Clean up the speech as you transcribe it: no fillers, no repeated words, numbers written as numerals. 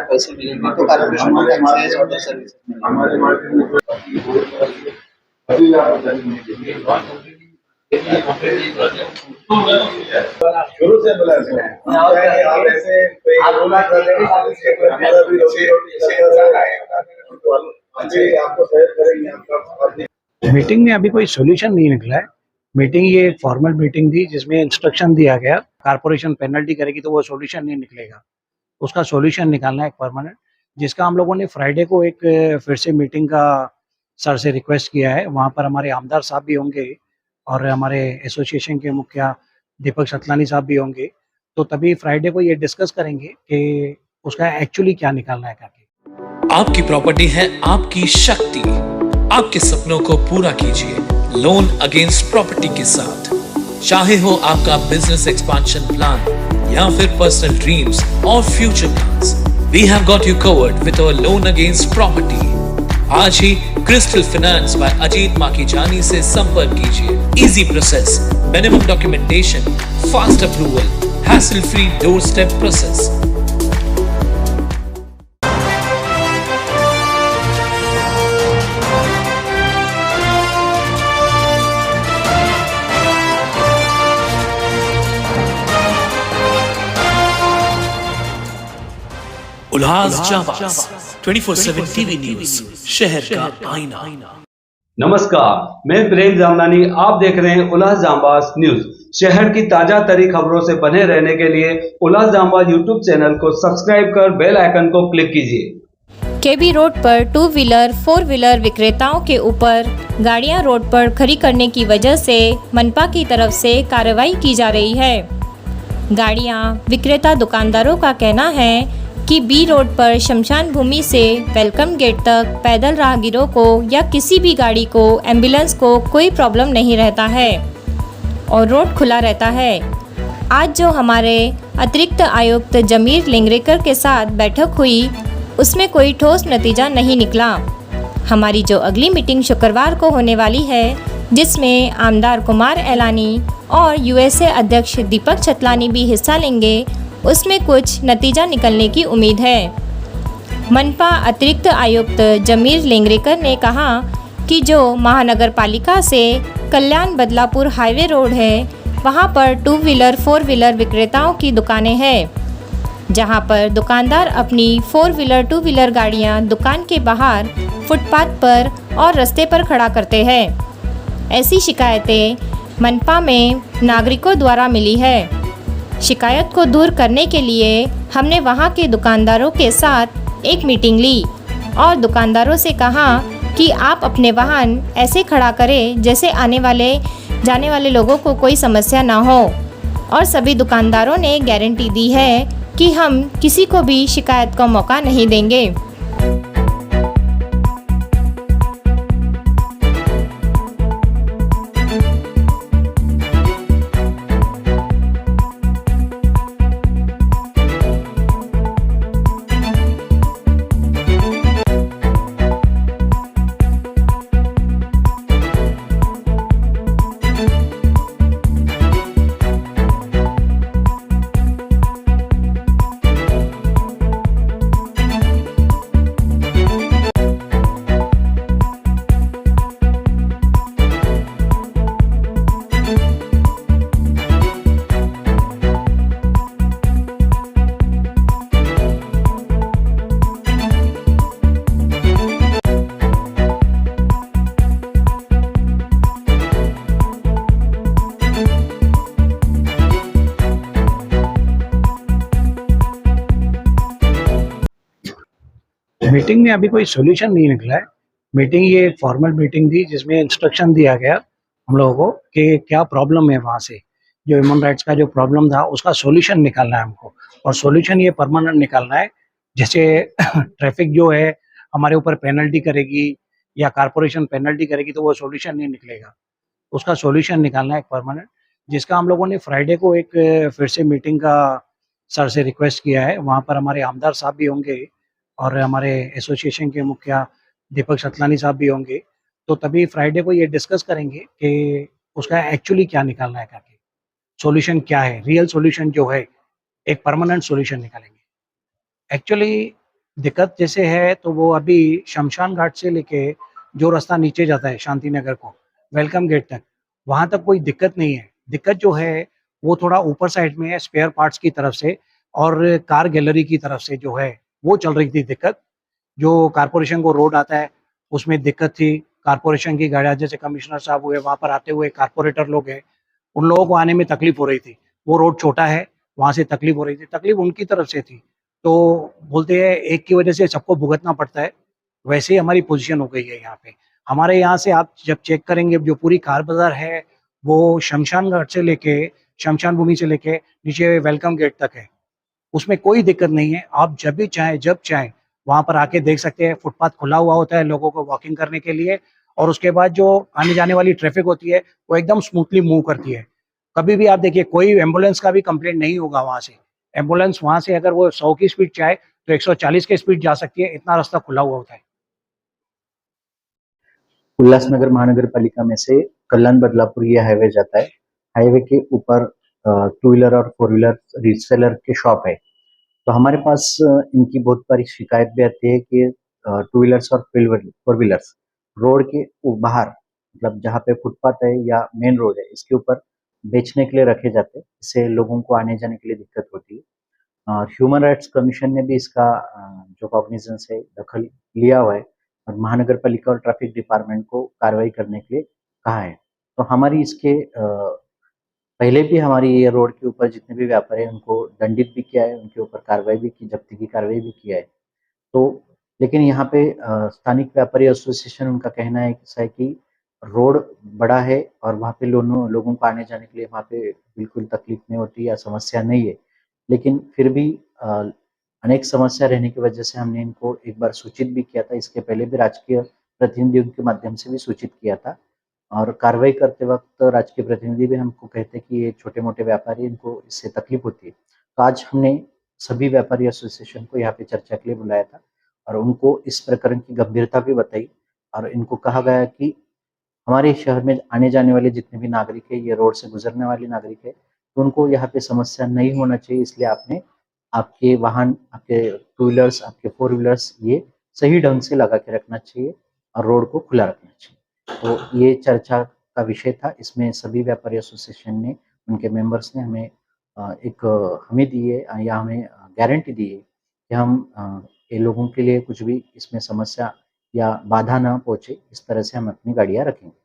Smart पैसे मिलेंगे तो कॉर्पोरेशन को टैक्सेस और सर्विस हमारे मार्केट में अभी आप शुरू से बोला आप ऐसे हमारा भी आपको सहयोग करेंगे आपका। मीटिंग में अभी कोई सोल्यूशन नहीं निकला है। मीटिंग ये एक फॉर्मल मीटिंग थी जिसमें इंस्ट्रक्शन दिया गया कारपोरेशन पेनल्टी करेगी तो वो सोल्यूशन नहीं निकलेगा, उसका सोल्यूशन निकालना है एक परमानेंट, जिसका हम लोगों ने फ्राइडे को एक फिर से मीटिंग का सर से रिक्वेस्ट किया है। वहाँ पर हमारे आमदार साहब भी होंगे और हमारे एसोसिएशन के मुखिया दीपक सतलानी साहब भी होंगे, तो तभी फ्राइडे को ये डिस्कस करेंगे कि उसका एक्चुअली क्या निकालना है करके। आपकी प्रॉपर्टी है आपकी शक्ति, आपके सपनों को पूरा कीजिए लोन अगेंस्ट प्रॉपर्टी के साथ। चाहे हो आपका बिजनेस एक्सपेंशन प्लान या फिर पर्सनल ड्रीम्स और future plans, we have got you covered with our loan against property. आज ही crystal finance by Ajit Makijani से संपर्क कीजिए। Easy process, minimum documentation, fast approval, hassle free doorstep process. Ullas Jabaz 24/7 TV news, शहर का आईना। नमस्कार, मैं प्रेम जामनानी, आप देख रहे हैं उल्लास जाबाज न्यूज। शहर की ताजा तरीन खबरों से बने रहने के लिए उल्लास जाबाज यूट्यूब चैनल को सब्सक्राइब कर बेल आइकन को क्लिक कीजिए। केबी रोड पर 2 व्हीलर 4 व्हीलर विक्रेताओं के ऊपर गाड़ियां रोड पर खड़ी करने की वजह से मनपा की तरफ से कार्रवाई की जा रही है। गाड़ियां विक्रेता दुकानदारों का कहना है कि बी रोड पर शमशान भूमि से वेलकम गेट तक पैदल राहगीरों को या किसी भी गाड़ी को, एम्बुलेंस को कोई प्रॉब्लम नहीं रहता है और रोड खुला रहता है। आज जो हमारे अतिरिक्त आयुक्त जमीर लिंगरेकर के साथ बैठक हुई उसमें कोई ठोस नतीजा नहीं निकला। हमारी जो अगली मीटिंग शुक्रवार को होने वाली है, जिसमें आमदार कुमार एलानी और यूएसए अध्यक्ष दीपक सतलानी भी हिस्सा लेंगे, उसमें कुछ नतीजा निकलने की उम्मीद है। मनपा अतिरिक्त आयुक्त जमीर लिंगरेकर ने कहा कि जो महानगर पालिका से कल्याण बदलापुर हाईवे रोड है, वहां पर 2 व्हीलर 4 व्हीलर विक्रेताओं की दुकानें हैं, जहां पर दुकानदार अपनी 4 व्हीलर 2 व्हीलर गाड़ियां दुकान के बाहर, फुटपाथ पर और रास्ते पर खड़ा करते हैं। ऐसी शिकायतें मनपा में नागरिकों द्वारा मिली है। शिकायत को दूर करने के लिए हमने वहां के दुकानदारों के साथ एक मीटिंग ली और दुकानदारों से कहा कि आप अपने वाहन ऐसे खड़ा करें जैसे आने वाले जाने वाले लोगों को कोई समस्या ना हो, और सभी दुकानदारों ने गारंटी दी है कि हम किसी को भी शिकायत का मौका नहीं देंगे। मीटिंग में अभी कोई सोल्यूशन नहीं निकला है। मीटिंग ये एक फॉर्मल मीटिंग थी जिसमें इंस्ट्रक्शन दिया गया हम लोगों को कि क्या प्रॉब्लम है, वहाँ से जो ह्यूमन राइट्स का जो प्रॉब्लम था उसका सोल्यूशन निकालना है हमको, और सोल्यूशन ये परमानेंट निकालना है। जैसे ट्रैफिक जो है हमारे ऊपर पेनल्टी करेगी या कारपोरेशन पेनल्टी करेगी तो वो सोल्यूशन नहीं निकलेगा, उसका सोल्यूशन निकालना है एक परमानेंट, जिसका हम लोगों ने फ्राइडे को एक फिर से मीटिंग का सर से रिक्वेस्ट किया है। वहाँ पर हमारे आमदार साहब भी होंगे और हमारे एसोसिएशन के मुखिया दीपक सतलानी साहब भी होंगे, तो तभी फ्राइडे को ये डिस्कस करेंगे कि उसका एक्चुअली क्या निकालना है करके, सॉल्यूशन क्या है, रियल सॉल्यूशन जो है एक परमानेंट सॉल्यूशन निकालेंगे। एक्चुअली दिक्कत जैसे है तो वो अभी शमशान घाट से लेके जो रास्ता नीचे जाता है शांति नगर को वेलकम गेट तक, वहाँ तक कोई दिक्कत नहीं है। दिक्कत जो है वो थोड़ा ऊपर साइड में है स्पेयर पार्ट्स की तरफ से और कार गैलरी की तरफ से जो है वो चल रही थी दिक्कत। जो कारपोरेशन को रोड आता है उसमें दिक्कत थी। कारपोरेशन की गाड़ियाँ जैसे कमिश्नर साहब हुए वहाँ पर आते हुए कारपोरेटर लोग हैं, उन लोगों को आने में तकलीफ हो रही थी। वो रोड छोटा है, वहाँ से तकलीफ हो रही थी, तकलीफ उनकी तरफ से थी। तो बोलते हैं एक की वजह से सबको भुगतना पड़ता है, वैसे ही हमारी पोजीशन हो गई है यहाँ पे। हमारे यहाँ से आप जब चेक करेंगे जो पूरी कार बाजार है वो शमशान घाट से लेके शमशान भूमि से लेके नीचे वेलकम गेट तक है, उसमें कोई दिक्कत नहीं है। आप जब भी चाहें जब चाहें वहाँ पर आके देख सकते हैं। फुटपाथ खुला हुआ होता है लोगों को वॉकिंग करने के लिए और उसके बाद जो आने जाने वाली ट्रैफिक होती है वो एकदम स्मूथली मूव करती है। कभी भी आप देखिए कोई एम्बुलेंस का भी कंप्लेंट नहीं होगा वहाँ से। एम्बुलेंस वहाँ से अगर वो 100 की स्पीड चाहे तो 140 की स्पीड जा सकती है, इतना रास्ता खुला हुआ होता है। उल्लासनगर महानगर पालिका में से कल्याण बदलापुर ये हाईवे जाता है। हाईवे के ऊपर टू व्हीलर और फोर व्हीलर रीसेलर के शॉप है। तो हमारे पास इनकी बहुत बारी शिकायत भी आती है कि टू व्हीलर्स और फोर व्हीलर्स रोड के बाहर मतलब जहाँ पे फुटपाथ है या मेन रोड है इसके ऊपर बेचने के लिए रखे जाते हैं। इससे लोगों को आने जाने के लिए दिक्कत होती है। ह्यूमन राइट्स कमीशन ने भी इसका जो कॉग्निजेंस है दखल लिया हुआ है और महानगर पालिका और ट्रैफिक डिपार्टमेंट को कार्रवाई करने के लिए कहा है। तो हमारी इसके पहले भी हमारी ये रोड के ऊपर जितने भी व्यापारी हैं उनको दंडित भी किया है, उनके ऊपर कार्रवाई भी की, जब्ती की कार्रवाई भी किया है। तो लेकिन यहाँ पे स्थानिक व्यापारी एसोसिएशन उनका कहना है ऐसा है कि रोड बड़ा है और वहाँ पे लोगों को आने जाने के लिए वहाँ पे बिल्कुल तकलीफ नहीं होती या समस्या नहीं है। लेकिन फिर भी अनेक समस्या रहने की वजह से हमने इनको एक बार सूचित भी किया था। इसके पहले भी राजकीय प्रतिनिधियों के माध्यम से भी सूचित किया था और कार्रवाई करते वक्त राजकीय प्रतिनिधि भी हमको कहते कि ये छोटे-मोटे व्यापारी इनको इससे तकलीफ होती है। तो आज हमने सभी व्यापारी एसोसिएशन को यहाँ पे चर्चा के लिए बुलाया था और उनको इस प्रकरण की गंभीरता भी बताई और इनको कहा गया कि हमारे शहर में आने जाने वाले जितने भी नागरिक है, ये रोड से गुजरने वाले नागरिक है, तो उनको यहाँ पे समस्या नहीं होना चाहिए। इसलिए आपने आपके वाहन, आपके टू व्हीलर्स, आपके फोर व्हीलर्स ये सही ढंग से लगा के रखना चाहिए और रोड को खुला रखना चाहिए। तो ये चर्चा का विषय था। इसमें सभी व्यापारी एसोसिएशन ने, उनके मेंबर्स ने हमें हमें दी है या हमें गारंटी दी है कि हम ये लोगों के लिए कुछ भी इसमें समस्या या बाधा ना पहुंचे, इस तरह से हम अपनी गाड़ियां रखेंगे।